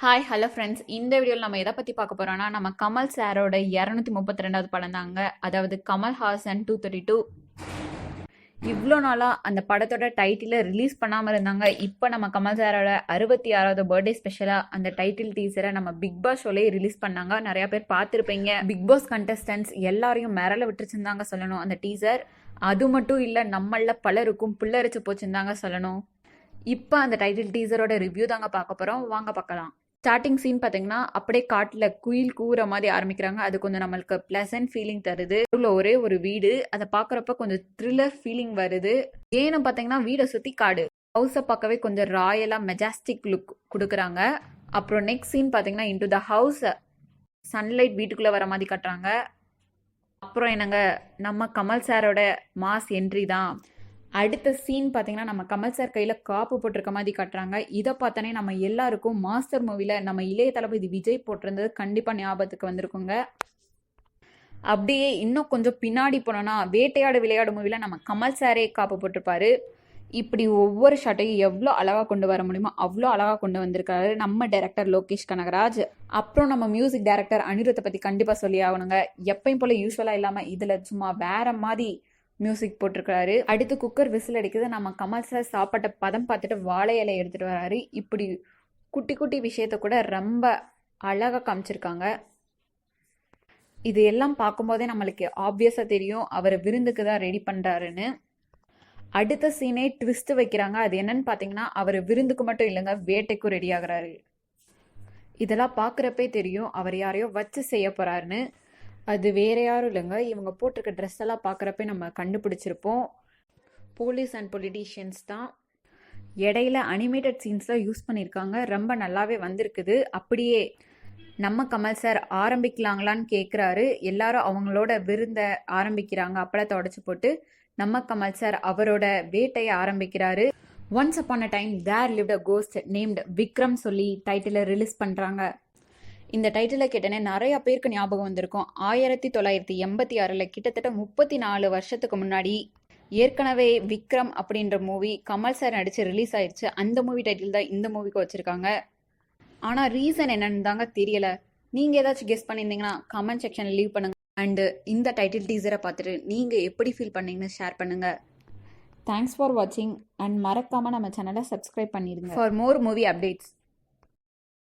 Hi hello friends. இந்த வீடியோவில் நம்ம எதை பற்றி பார்க்க போகிறோம்னா, நம்ம கமல் சாரோட 232வது படம் தாங்க. அதாவது கமல் ஹாசன் 232. இவ்வளோ நாளாக அந்த படத்தோட டைட்டிலை ரிலீஸ் பண்ணாமல் இருந்தாங்க. இப்போ நம்ம கமல் சாரோட 66வது பர்த்டே ஸ்பெஷலாக அந்த டைட்டில் டீசரை நம்ம பிக் பாஸ் ஷோலே ரிலீஸ் பண்ணாங்க. நிறையா பேர் பார்த்துருப்பீங்க. பிக் பாஸ் கண்டஸ்டன்ஸ் எல்லாரையும் மிரள விட்டுருச்சுருந்தாங்க சொல்லணும் அந்த டீசர். அது மட்டும் இல்லை, நம்மள பலருக்கும் புல்லரிச்சு போச்சுருந்தாங்க சொல்லணும். இப்போ அந்த டைட்டில் டீசரோட ரிவ்யூ தாங்க பார்க்க போகிறோம். வாங்க பார்க்கலாம். ஸ்டார்டிங் சீன் பார்த்தீங்கன்னா அப்படியே காட்டில் குயில் கூற மாதிரி ஆரம்பிக்கிறாங்க. அது கொஞ்சம் நம்மளுக்கு ப்ளசன்ட் ஃபீலிங் தருது. ஒரே ஒரு வீடு, அதை பார்க்குறப்ப கொஞ்சம் த்ரில்லர் ஃபீலிங் வருது. ஏன்னு பார்த்தீங்கன்னா வீடை சுற்றி காடு. ஹவுஸை பார்க்கவே கொஞ்சம் ராயலாக மெஜாஸ்டிக் லுக் கொடுக்குறாங்க. அப்புறம் நெக்ஸ்ட் சீன் பார்த்தீங்கன்னா இன்டு த ஹவுஸ், சன்லைட் வீட்டுக்குள்ளே வர மாதிரி காட்டுறாங்க. அப்புறம் என்னங்க, நம்ம கமல் சாரோட மாஸ் என்ட்ரி தான். அடுத்த சீன் பார்த்தீங்கன்னா நம்ம கமல் சார் கையில் காப்பு போட்டிருக்க மாதிரி காட்டுறாங்க. இதை பார்த்தானே நம்ம எல்லாருக்கும் மாஸ்டர் மூவியில் நம்ம இளைய தளபதி விஜய் போட்டிருந்தது கண்டிப்பாக ஞாபகத்துக்கு வந்திருக்குங்க. அப்படியே இன்னும் கொஞ்சம் பின்னாடி போனோன்னா வேட்டையாடு விளையாடு மூவியில் நம்ம கமல் சாரே காப்பு போட்டிருப்பாரு. இப்படி ஒவ்வொரு ஷாட்டையும் எவ்வளோ அழகாக கொண்டு வர முடியுமோ அவ்வளோ அழகாக கொண்டு வந்திருக்காரு நம்ம டைரக்டர் லோகேஷ் கனகராஜ். அப்புறம் நம்ம மியூசிக் டைரக்டர் அனிருத்தை பற்றி கண்டிப்பாக சொல்லி ஆகணுங்க. எப்பயும் போல் யூஸ்வலாக இல்லாமல் இதில் சும்மா வேற மாதிரி மியூசிக் போட்டிருக்கிறாரு. அடுத்து குக்கர் விசில் அடிக்குது. நம்ம கமல் சார் சாப்பாட்டை பதம் பார்த்துட்டு வாழை இலை எடுத்துகிட்டு வராரு. இப்படி குட்டி குட்டி விஷயத்த கூட ரொம்ப அழகாக காமிச்சிருக்காங்க. இது எல்லாம் பார்க்கும்போதே நம்மளுக்கு ஆப்வியஸாக தெரியும் அவர் விருந்துக்கு தான் ரெடி பண்ணுறாருன்னு. அடுத்த சீனே ட்விஸ்ட் வைக்கிறாங்க. அது என்னன்னு பார்த்தீங்கன்னா அவர் விருந்துக்கு மட்டும் இல்லைங்க, வேட்டைக்கும் ரெடி ஆகுறாரு. இதெல்லாம் பார்க்குறப்பே தெரியும் அவர் யாரையோ வச்சு செய்ய போகிறாருன்னு. அது வேற யாரும் இல்லைங்க, இவங்க போட்டிருக்க ட்ரெஸ் எல்லாம் பார்க்குறப்ப நம்ம கண்டுபிடிச்சிருப்போம். போலீஸ் அண்ட் பொலிட்டீஷியன்ஸ் தான். இடையில அனிமேட்டட் சீன்ஸ்லாம் யூஸ் பண்ணியிருக்காங்க. ரொம்ப நல்லாவே வந்திருக்குது. அப்படியே நம்ம கமல் சார் ஆரம்பிக்கலாங்களான்னு கேட்குறாரு. எல்லாரும் அவங்களோட விருந்தை ஆரம்பிக்கிறாங்க. அப்பளத்தை உடச்சி போட்டு நம்ம கமல் சார் அவரோட வேட்டையை ஆரம்பிக்கிறாரு. Once upon a time there lived a ghost named Vikram சொல்லி டைட்டிலை ரிலீஸ் பண்ணுறாங்க. இந்த டைட்டிலை கேட்டனே நிறைய பேருக்கு ஞாபகம் வந்திருக்கும். 1986 கிட்டத்தட்ட 34 வருஷத்துக்கு முன்னாடி ஏற்கனவே விக்ரம் அப்படின்ற மூவி கமல் சார் நடித்து ரிலீஸ் ஆயிடுச்சு. அந்த மூவி டைட்டில் தான் இந்த மூவிக்கு வச்சுருக்காங்க. ஆனால் ரீசன் என்னன்னு தாங்க தெரியல. நீங்கள் ஏதாச்சும் கெஸ் பண்ணியிருந்தீங்கன்னா கமெண்ட் செக்ஷனில் லீவ் பண்ணுங்கள். அண்டு இந்த டைட்டில் டீசரை பார்த்துட்டு நீங்கள் எப்படி ஃபீல் பண்ணீங்கன்னு ஷேர் பண்ணுங்கள். தேங்க்ஸ் ஃபார் வாட்சிங் அண்ட் மறக்காமல் நம்ம சேனலை சப்ஸ்கிரைப் பண்ணிடுங்க ஃபார் மோர் மூவி அப்டேட்ஸ்.